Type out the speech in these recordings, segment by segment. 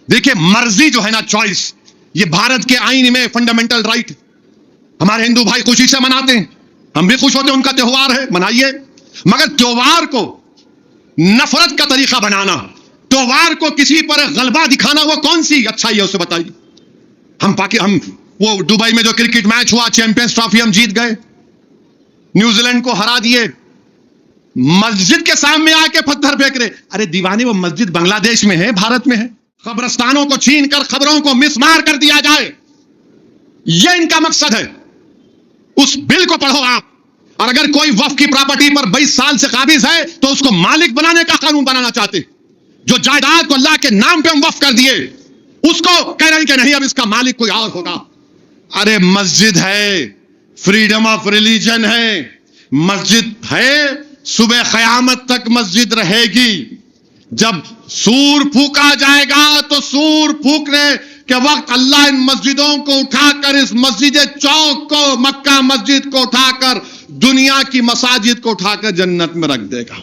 دیکھیں مرضی جو ہے نا, چوائس, یہ بھارت کے آئین میں فنڈامنٹل رائٹ. ہمارے ہندو بھائی خوشی سے مناتے ہیں, ہم بھی خوش ہوتے ہیں, ان کا تہوار ہے, منائیے. مگر تہوار کو نفرت کا طریقہ بنانا, تہوار کو کسی پر غلبہ دکھانا, وہ کون سی اچھائی ہے اسے بتائیے. ہم وہ دبئی میں جو کرکٹ میچ ہوا, چیمپئنز ٹرافی ہم جیت گئے, نیوزی لینڈ کو ہرا دیے, مسجد کے سامنے آ کے پتھر پھینک رہے. ارے دیوانے, وہ مسجد بنگلہ دیش میں ہے, بھارت میں ہے. قبرستانوں کو چھین کر خبروں کو مسمار کر دیا جائے, یہ ان کا مقصد ہے. اس بل کو پڑھو آپ, اور اگر کوئی وقف کی پراپرٹی پر 22 سال سے قابض ہے تو اس کو مالک بنانے کا قانون بنانا چاہتے. جو جائیداد کو اللہ کے نام پہ ہم وقف کر دیے, اس کو کہہ رہے ہیں کہ نہیں اب اس کا مالک کوئی اور ہوگا. ارے مسجد ہے, فریڈم آف ریلیجن ہے, مسجد ہے, صبح قیامت تک مسجد رہے گی. جب سور پھونکا جائے گا تو سور پھونکنے کے وقت اللہ ان مسجدوں کو اٹھا کر, اس مسجد چوک کو, مکہ مسجد کو اٹھا کر, دنیا کی مساجد کو اٹھا کر جنت میں رکھ دے گا.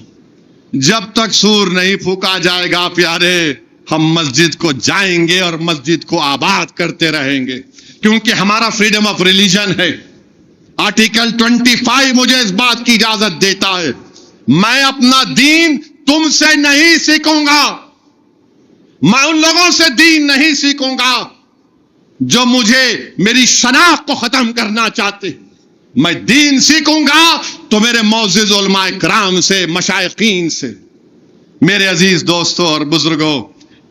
جب تک سور نہیں پھونکا جائے گا پیارے, ہم مسجد کو جائیں گے اور مسجد کو آباد کرتے رہیں گے, کیونکہ ہمارا فریڈم آف ریلیجن ہے. آرٹیکل 25 مجھے اس بات کی اجازت دیتا ہے, میں اپنا دین تم سے نہیں سیکھوں گا, میں ان لوگوں سے دین نہیں سیکھوں گا جو مجھے میری شناخت کو ختم کرنا چاہتے. میں دین سیکھوں گا تو میرے معزز علماء کرام سے, مشائخین سے. میرے عزیز دوستوں اور بزرگوں,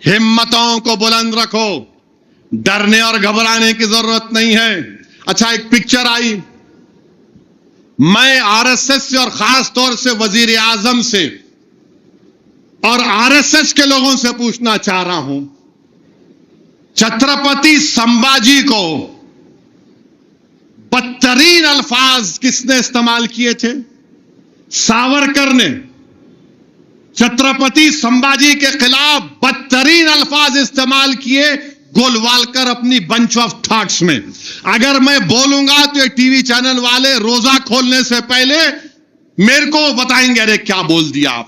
ہمتوں کو بلند رکھو, ڈرنے اور گھبرانے کی ضرورت نہیں ہے. اچھا, ایک پکچر آئی, میں آر ایس ایس سے اور خاص طور سے وزیر اعظم سے اور آر ایس ایس کے لوگوں سے پوچھنا چاہ رہا ہوں, چھترپتی سمبھاجی کو بدترین الفاظ کس نے استعمال کیے تھے؟ ساورکر نے. چھترپتی سمبھاجی کے خلاف بدترین الفاظ استعمال کیے گولوالکر اپنی بنچ آف تھاٹس میں. اگر میں بولوں گا تو یہ ٹی وی چینل والے روزہ کھولنے سے پہلے میرے کو بتائیں گے, ارے کیا بول دیا آپ.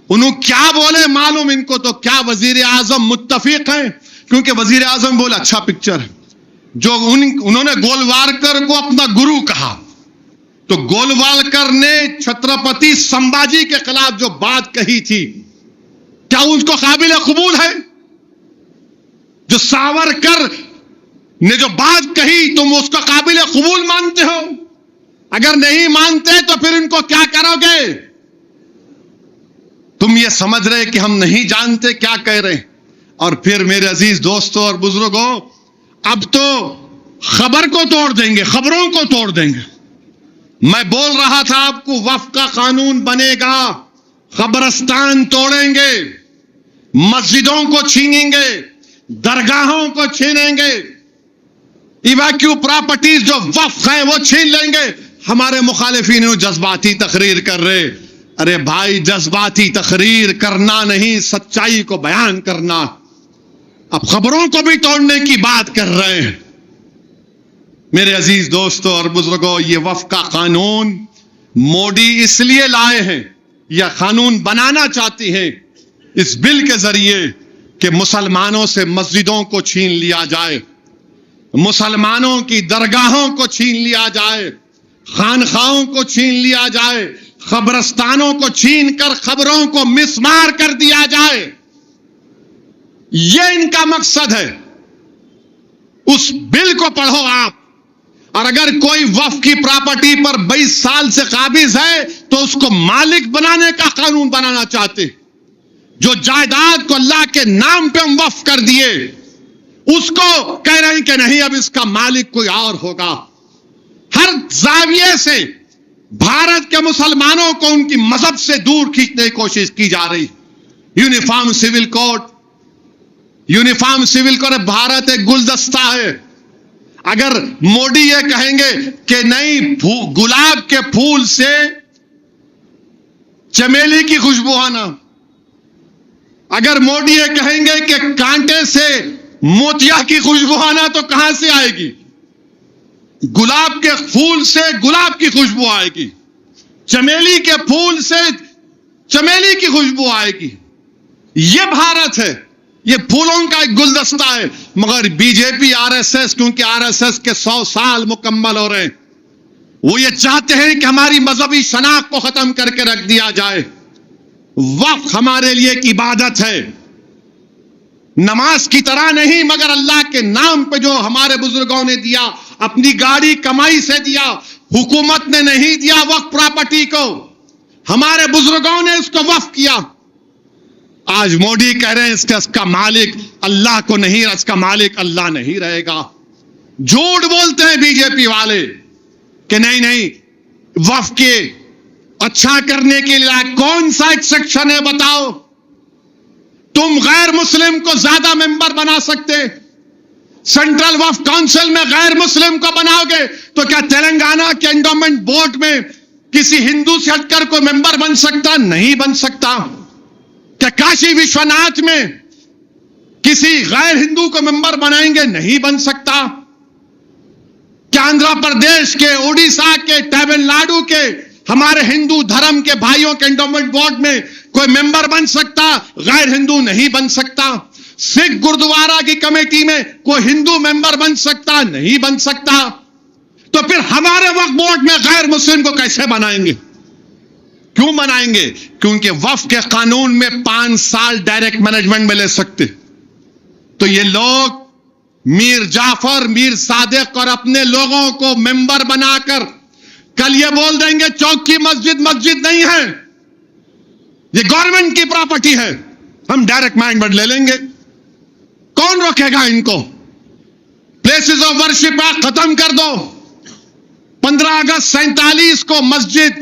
انہوں کیا بولے معلوم ان کو, تو کیا وزیر اعظم متفق ہیں؟ کیونکہ وزیر اعظم بولے اچھا پکچر ہے. جو انہوں نے گولوالکر کو اپنا گرو کہا, تو گولوالکر نے چھترپتی سمبھاجی کے خلاف جو بات کہی تھی, کیا اس کو قابل قبول ہے؟ جو ساورکر نے جو بات کہی تم اس کو قابل قبول مانتے ہو؟ اگر نہیں مانتے تو پھر ان کو کیا کرو گے؟ تم یہ سمجھ رہے کہ ہم نہیں جانتے کیا کہہ رہے ہیں. اور پھر میرے عزیز دوستوں اور بزرگوں, اب تو خبر کو توڑ دیں گے, خبروں کو توڑ دیں گے. میں بول رہا تھا آپ کو, وقف کا قانون بنے گا, قبرستان توڑیں گے, مسجدوں کو چھینیں گے, درگاہوں کو چھینیں گے, ایویکیو پراپرٹیز جو وقف ہیں وہ چھین لیں گے. ہمارے مخالفین جذباتی تقریر کر رہے. ارے بھائی, جذباتی تقریر کرنا نہیں, سچائی کو بیان کرنا. اب خبروں کو بھی توڑنے کی بات کر رہے ہیں. میرے عزیز دوستوں اور بزرگوں, یہ وقف کا قانون مودی اس لیے لائے ہیں, یا قانون بنانا چاہتی ہیں اس بل کے ذریعے کہ مسلمانوں سے مسجدوں کو چھین لیا جائے, مسلمانوں کی درگاہوں کو چھین لیا جائے, خانخاہوں کو چھین لیا جائے, قبرستانوں کو چھین کر خبروں کو مسمار کر دیا جائے. یہ ان کا مقصد ہے. اس بل کو پڑھو آپ, اور اگر کوئی وقف کی پراپرٹی پر 22 سال سے قابض ہے تو اس کو مالک بنانے کا قانون بنانا چاہتے. جو جائیداد کو اللہ کے نام پہ ہم وقف کر دیے, اس کو کہہ رہے ہیں کہ نہیں اب اس کا مالک کوئی اور ہوگا. ہر زاویے سے بھارت کے مسلمانوں کو ان کی مذہب سے دور کھینچنے کی کوشش کی جا رہی. Uniform civil code, uniform civil code. Bharat ایک گلدستہ ہے. اگر مودی یہ کہیں گے کہ نہیں گلاب کے پھول سے چمیلی کی خوشبو آنا, اگر مودی یہ کہیں گے کہ کانٹے سے موتیا کی خوشبو آنا, تو کہاں سے آئے گی؟ گلاب کے پھول سے گلاب کی خوشبو آئے گی, چمیلی کے پھول سے چمیلی کی خوشبو آئے گی. یہ بھارت ہے. یہ پھولوں کا ایک گلدستہ ہے، مگر B J P R S S, کیونکہ آر ایس ایس کے 100 سال مکمل ہو رہے ہیں، وہ یہ چاہتے ہیں کہ ہماری مذہبی شناخت کو ختم کر کے رکھ دیا جائے۔ وقف ہمارے لیے ایک عبادت ہے، نماز کی طرح نہیں، مگر اللہ کے نام پہ جو ہمارے بزرگوں نے دیا، اپنی گاڑی کمائی سے دیا، حکومت نے نہیں دیا وقف پراپرٹی کو، ہمارے بزرگوں نے اس کو وقف کیا۔ آج مودی کہہ رہے ہیں اس کا مالک اللہ کو نہیں، اس کا مالک اللہ نہیں رہے گا۔ جھوٹ بولتے ہیں بی جے پی والے کہ نہیں وقف کے اچھا کرنے کے لیے کون سا ایک سیکشن ہے بتاؤ؟ تم غیر مسلم کو زیادہ ممبر بنا سکتے، سینٹرل وقف کونسل میں غیر مسلم کو بناؤ گے تو کیا تلنگانہ کے انڈومنٹ بورڈ میں کسی ہندو سے ہٹ کر کوئی ممبر بن سکتا؟ نہیں بن سکتا۔ کیا کاشی وشوناتھ میں کسی غیر ہندو کو ممبر بنائیں گے؟ نہیں بن سکتا۔ کیا آندھرا پردیش کے، اڑیسہ کے، تمل ناڈو کے ہمارے ہندو دھرم کے بھائیوں کے انڈومنٹ بورڈ میں کوئی ممبر بن سکتا؟ غیر ہندو نہیں بن سکتا۔ سکھ گردوارہ کی کمیٹی میں کوئی ہندو ممبر بن سکتا؟ نہیں بن سکتا۔ تو پھر ہمارے وقف بورڈ میں غیر مسلم کو کیسے بنائیں گے؟ کیوں بنائیں گے؟ کیونکہ وقف کے قانون میں 5 سال ڈائریکٹ مینجمنٹ میں لے سکتے۔ تو یہ لوگ میر جعفر، میر صادق اور اپنے لوگوں کو ممبر بنا کر کل یہ بول دیں گے چوک کی مسجد مسجد نہیں ہے، یہ گورنمنٹ کی پراپرٹی ہے، ہم ڈائریکٹ مینجمنٹ لے لیں گے۔ کون روکے گا ان کو؟ پلیسز آف ورشپ ختم کر دو۔ 15 اگست 47 کو مسجد،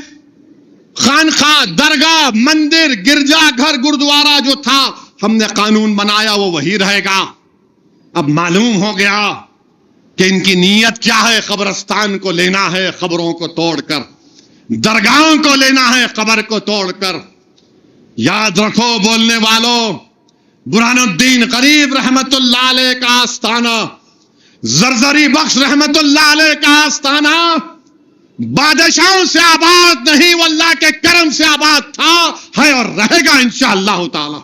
خانقاہ، درگاہ، مندر، گرجا گھر، گردوارہ جو تھا ہم نے قانون بنایا وہ وہی رہے گا۔ اب معلوم ہو گیا کہ ان کی نیت کیا ہے، قبرستان کو لینا ہے قبروں کو توڑ کر، درگاہوں کو لینا ہے قبر کو توڑ کر۔ یاد رکھو بولنے والوں، برہان الدین غریب رحمت اللہ علیہ کا آستانہ، زرزری بخش رحمت اللہ علیہ کا آستانہ بادشاہوں سے آباد نہیں، وہ اللہ کے کرم سے آباد تھا، ہے اور رہے گا انشاءاللہ تعالی۔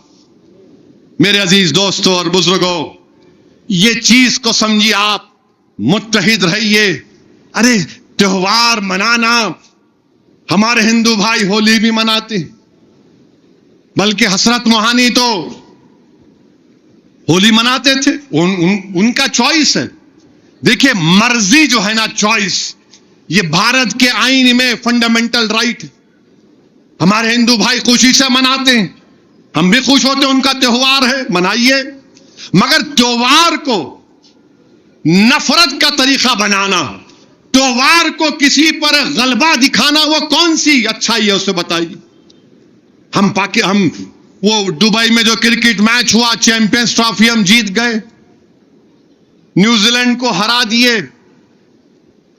میرے عزیز دوستوں اور بزرگوں، یہ چیز کو سمجھیے، آپ متحد رہیے۔ ارے تہوار منانا، ہمارے ہندو بھائی ہولی بھی مناتے، بلکہ حسرت موہانی تو ہولی مناتے تھے، ان کا چوائس ہے۔ دیکھیں مرضی جو ہے نا، چوائس، یہ بھارت کے آئین میں فنڈامنٹل رائٹ۔ ہمارے ہندو بھائی خوشی سے مناتے ہیں، ہم بھی خوش ہوتے ہیں، ان کا تہوار ہے، منائیے، مگر تہوار کو نفرت کا طریقہ بنانا، تہوار کو کسی پر غلبہ دکھانا، وہ کون سی اچھائی ہے اسے بتائیے۔ ہم وہ دبئی میں جو کرکٹ میچ ہوا، چیمپئنز ٹرافی ہم جیت گئے، نیوزی لینڈ کو ہرا دیے،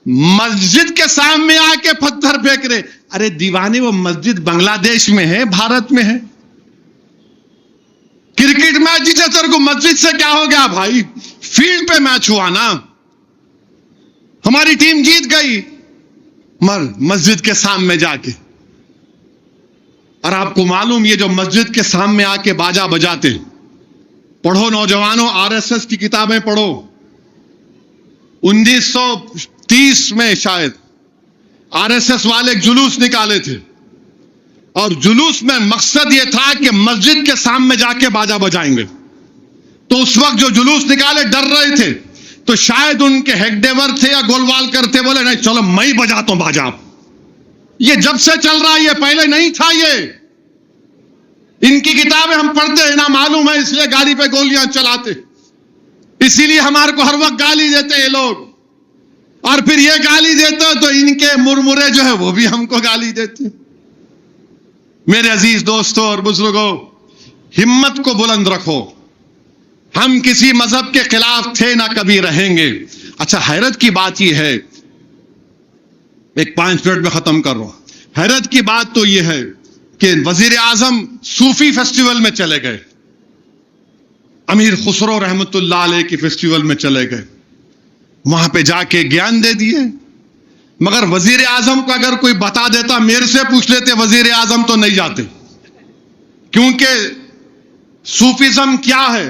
مسجد کے سامنے آ کے پتھر پھینک رہے۔ ارے دیوانے، وہ مسجد بنگلہ دیش میں ہے، بھارت میں ہے۔ کرکٹ میچ جیتے سر کو مسجد سے کیا ہو گیا بھائی؟ فیلڈ پہ میچ ہوا نا، ہماری ٹیم جیت گئی، مسجد کے سامنے جا کے۔ اور آپ کو معلوم، یہ جو مسجد کے سامنے آ کے باجا بجاتے، پڑھو نوجوانوں، آر ایس ایس کی کتابیں پڑھو، 1930 میں شاید آر ایس ایس والے ایک جلوس نکالے تھے، اور جلوس میں مقصد یہ تھا کہ مسجد کے سامنے جا کے باجا بجائیں گے۔ تو اس وقت جو جلوس نکالے ڈر رہے تھے، تو شاید ان کے ہیگڈیور تھے یا گولوال کرتے، بولے نہیں چلو میں ہی بجاتا ہوں باجا۔ یہ جب سے چل رہا ہے، یہ پہلے نہیں تھا۔ یہ ان کی کتابیں ہم پڑھتے ہیں نا، معلوم ہے، اس لیے گاڑی پہ گولیاں چلاتے، اسی لیے ہمارے کو ہر وقت گالی دیتے یہ لوگ، اور پھر یہ گالی دیتے تو ان کے مرمرے جو ہے وہ بھی ہم کو گالی دیتے۔ میرے عزیز دوستوں اور بزرگوں، ہمت کو بلند رکھو، ہم کسی مذہب کے خلاف تھے نہ کبھی رہیں گے۔ اچھا، حیرت کی بات یہ ہے، ایک 5 منٹ میں ختم کر رہا ہوں۔ حیرت کی بات تو یہ ہے کہ وزیر اعظم صوفی فیسٹیول میں چلے گئے، امیر خسرو رحمت اللہ علیہ کی فیسٹیول میں چلے گئے، وہاں پہ جا کے گیان دے دیے۔ مگر وزیر اعظم کو اگر کوئی بتا دیتا، میرے سے پوچھ لیتے وزیر اعظم، تو نہیں جاتے، کیونکہ صوفیزم کیا ہے؟